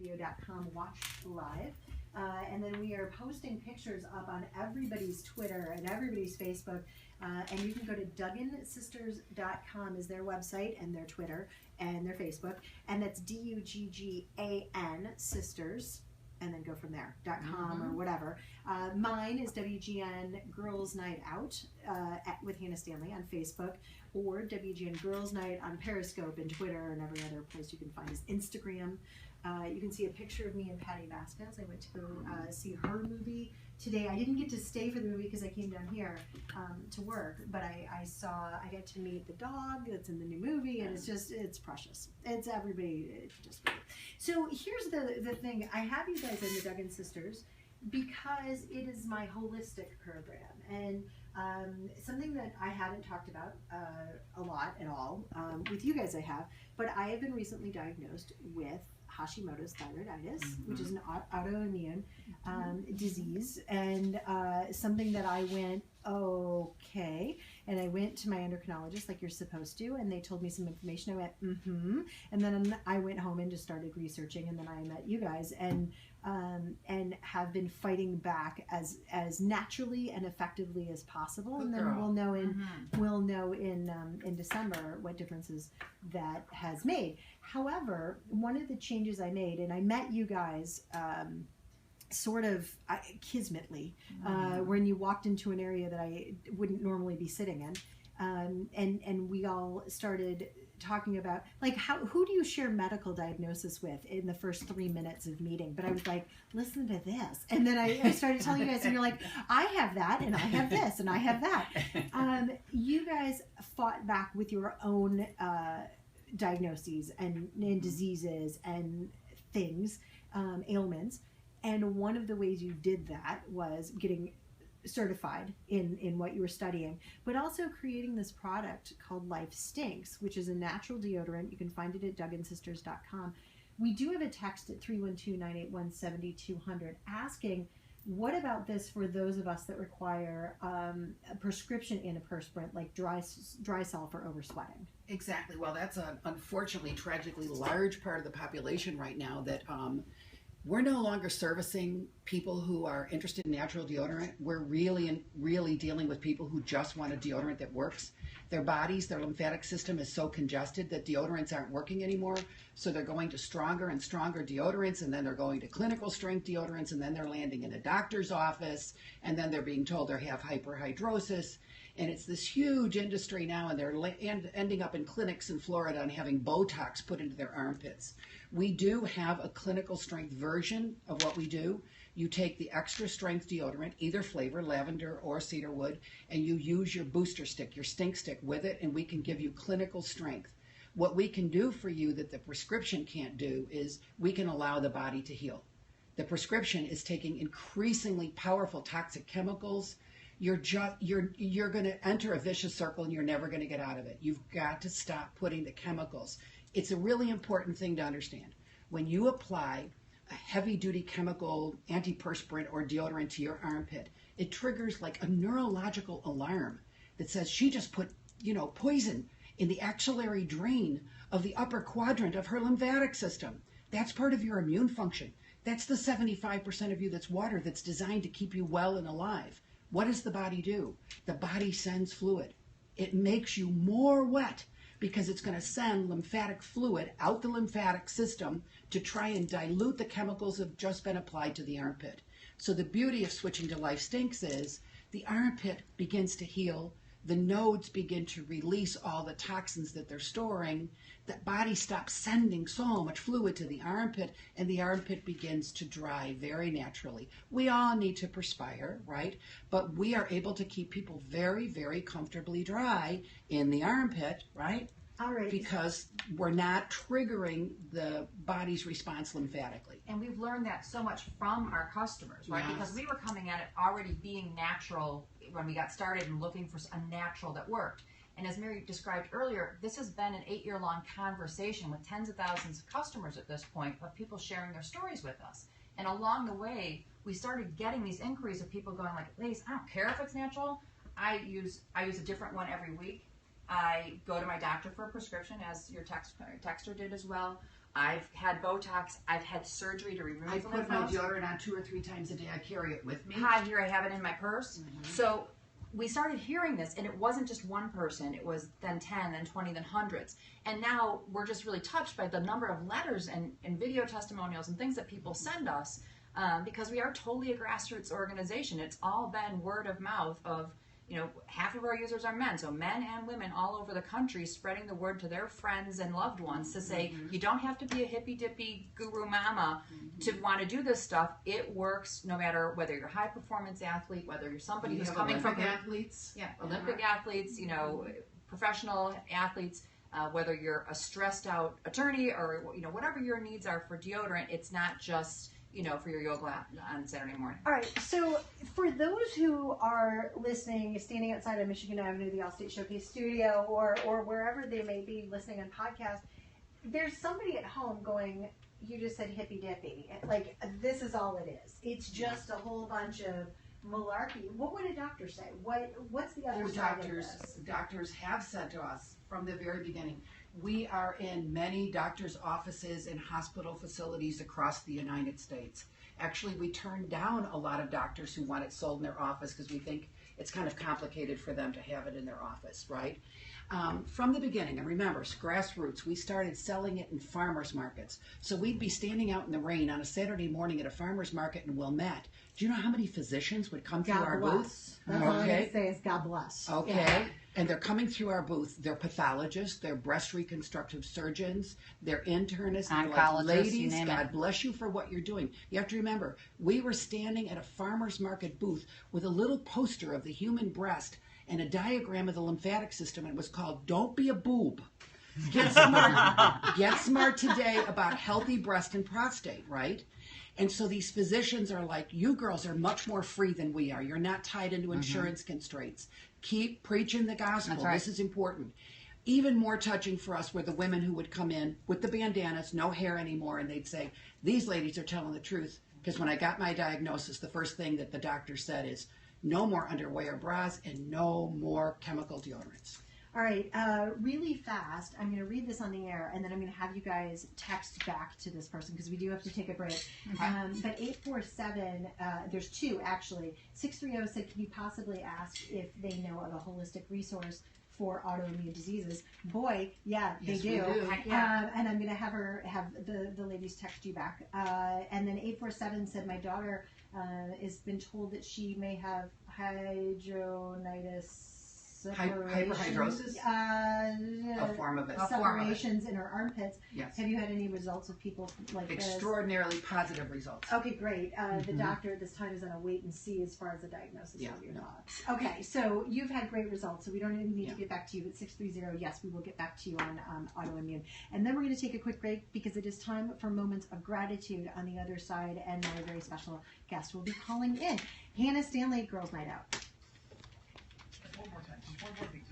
radio.com watch live. And then we are posting pictures up on everybody's Twitter and everybody's Facebook. And you can go to DugganSisters.com is their website and their Twitter and their Facebook. And that's DUGGAN Sisters. And then go from there, .com or whatever. Mine is WGN Girls Night Out with Hannah Stanley on Facebook, or WGN Girls Night on Periscope and Twitter, and every other place you can find is Instagram. You can see a picture of me and Patty Vasquez. I went to go see her movie today. I didn't get to stay for the movie because I came down here to work, but I got to meet the dog that's in the new movie, and it's precious. It's everybody, it's just great. So here's the thing. I have you guys in the Duggan Sisters because it is my holistic program, and something that I haven't talked about a lot at all with you guys I have, but I have been recently diagnosed with Hashimoto's thyroiditis, which is an autoimmune disease, and something that I went, okay, and I went to my endocrinologist like you're supposed to, and they told me some information. I went, and then I went home and just started researching, and then I met you guys, and have been fighting back as naturally and effectively as possible. And then we'll know in December what differences that has made. However, one of the changes I made, and I met you guys sort of kismetly when you walked into an area that I wouldn't normally be sitting in, and we all started talking about, like, who do you share medical diagnosis with in the first 3 minutes of meeting? But I was like, listen to this, and then I started telling you guys, and you're like, I have that, and I have this, and I have that. You guys fought back with your own diagnoses and diseases and things, ailments, and one of the ways you did that was getting certified in what you were studying, but also creating this product called Life Stinks, which is a natural deodorant. You can find it at DugganSisters.com. We do have a text at 312-981-7200 asking, what about this for those of us that require a prescription antiperspirant like dry sulfur over sweating? Exactly. Well, that's an unfortunately, tragically large part of the population right now that we're no longer servicing people who are interested in natural deodorant. We're really dealing with people who just want a deodorant that works. Their bodies, their lymphatic system is so congested that deodorants aren't working anymore. So they're going to stronger and stronger deodorants, and then they're going to clinical strength deodorants, and then they're landing in a doctor's office, and then they're being told they have hyperhidrosis. And it's this huge industry now, and they're ending up in clinics in Florida and having Botox put into their armpits. We do have a clinical strength version of what we do. You take the extra strength deodorant, either flavor, lavender or cedarwood, and you use your booster stick, your stink stick with it, and we can give you clinical strength. What we can do for you that the prescription can't do is we can allow the body to heal. The prescription is taking increasingly powerful toxic chemicals. You're going to enter a vicious circle and you're never going to get out of it. You've got to stop putting the chemicals. It's a really important thing to understand. When you apply a heavy-duty chemical antiperspirant or deodorant to your armpit, it triggers like a neurological alarm that says she just put, poison in the axillary drain of the upper quadrant of her lymphatic system. That's part of your immune function. That's the 75% of you that's water that's designed to keep you well and alive. What does the body do? The body sends fluid. It makes you more wet because it's going to send lymphatic fluid out the lymphatic system to try and dilute the chemicals that have just been applied to the armpit. So the beauty of switching to Life Stinks is the armpit begins to heal, the nodes begin to release all the toxins that they're storing, the body stops sending so much fluid to the armpit, and the armpit begins to dry very naturally. We all need to perspire, right? But we are able to keep people very, very comfortably dry in the armpit, right? All right. Because we're not triggering the body's response lymphatically. And we've learned that so much from our customers, right? Yes. Because we were coming at it already being natural when we got started and looking for a natural that worked. And as Mary described earlier, this has been an 8-year-long conversation with tens of thousands of customers at this point, of people sharing their stories with us. And along the way, we started getting these inquiries of people going like, ladies, I don't care if it's natural. I use a different one every week. I go to my doctor for a prescription, as your texter did as well. I've had Botox. I've had surgery to remove I the put lymph my nodes. deodorant on 2 or 3 times a day. I carry it with me. Hi, here I have it in my purse. So we started hearing this, and it wasn't just one person. It was then 10, then 20, then hundreds. And now we're just really touched by the number of letters and video testimonials and things that people send us, because we are totally a grassroots organization. It's all been word of mouth of, you know, half of our users are men, so men and women all over the country spreading the word to their friends and loved ones to say, you don't have to be a hippy-dippy guru mama to want to do this stuff. It works no matter whether you're a high-performance athlete, whether you're somebody who's coming from athletes. yeah, Olympic athletes, you know, professional athletes, whether you're a stressed out attorney or, you know, whatever your needs are for deodorant, it's not just, you know, for your yoga on Saturday morning. All right, so for those who are listening, standing outside of Michigan Avenue, the Allstate Showcase studio, or wherever they may be listening on podcast, there's somebody at home going, you just said hippy dippy. Like, this is all it is. It's just a whole bunch of malarkey. What would a doctor say? What's the other side of this? Doctors have said to us from the very beginning, we are in many doctors' offices and hospital facilities across the United States. Actually, we turn down a lot of doctors who want it sold in their office because we think it's kind of complicated for them to have it in their office, right? From the beginning, and remember, it's grassroots, we started selling it in farmers markets. So we'd be standing out in the rain on a Saturday morning at a farmers market in Wilmette. Do you know how many physicians would come through our booth? That's all I'm going to say is God bless. Okay. Yeah. And they're coming through our booth. They're pathologists, they're breast reconstructive surgeons, they're internists, they're like, Oncologists, ladies, you name God it. bless you for what you're doing. You have to remember, we were standing at a farmer's market booth with a little poster of the human breast and a diagram of the lymphatic system, and it was called Don't Be a Boob. Get smart today about healthy breast and prostate, right? And so these physicians are like, you girls are much more free than we are. You're not tied into insurance constraints. Keep preaching the gospel. That's right. This is important. Even more touching for us were the women who would come in with the bandanas, no hair anymore, and they'd say, these ladies are telling the truth. Because when I got my diagnosis, the first thing that the doctor said is, no more underwear bras and no more chemical deodorants. All right, really fast, I'm going to read this on the air, and then I'm going to have you guys text back to this person, because we do have to take a break. Okay. But 847, there's two, actually. 630 said, can you possibly ask if they know of a holistic resource for autoimmune diseases? Boy, yeah, they Yes, do. we do. Heck yeah. And I'm going to have the ladies text you back. And then 847 said, my daughter has been told that she may have hydronitis. Hyperhidrosis? A form of it. Separations in her armpits. Yes. Have you had any results of people like this? Extraordinarily positive results. Okay, great. The doctor at this time is on a wait and see as far as the diagnosis of your thoughts. Okay, so you've had great results, so we don't even need to get back to you at 630. Yes, we will get back to you on autoimmune. And then we're going to take a quick break because it is time for moments of gratitude on the other side, and my very special guest will be calling in. Hannah Stanley, Girls Night Out. One more time. One more thing.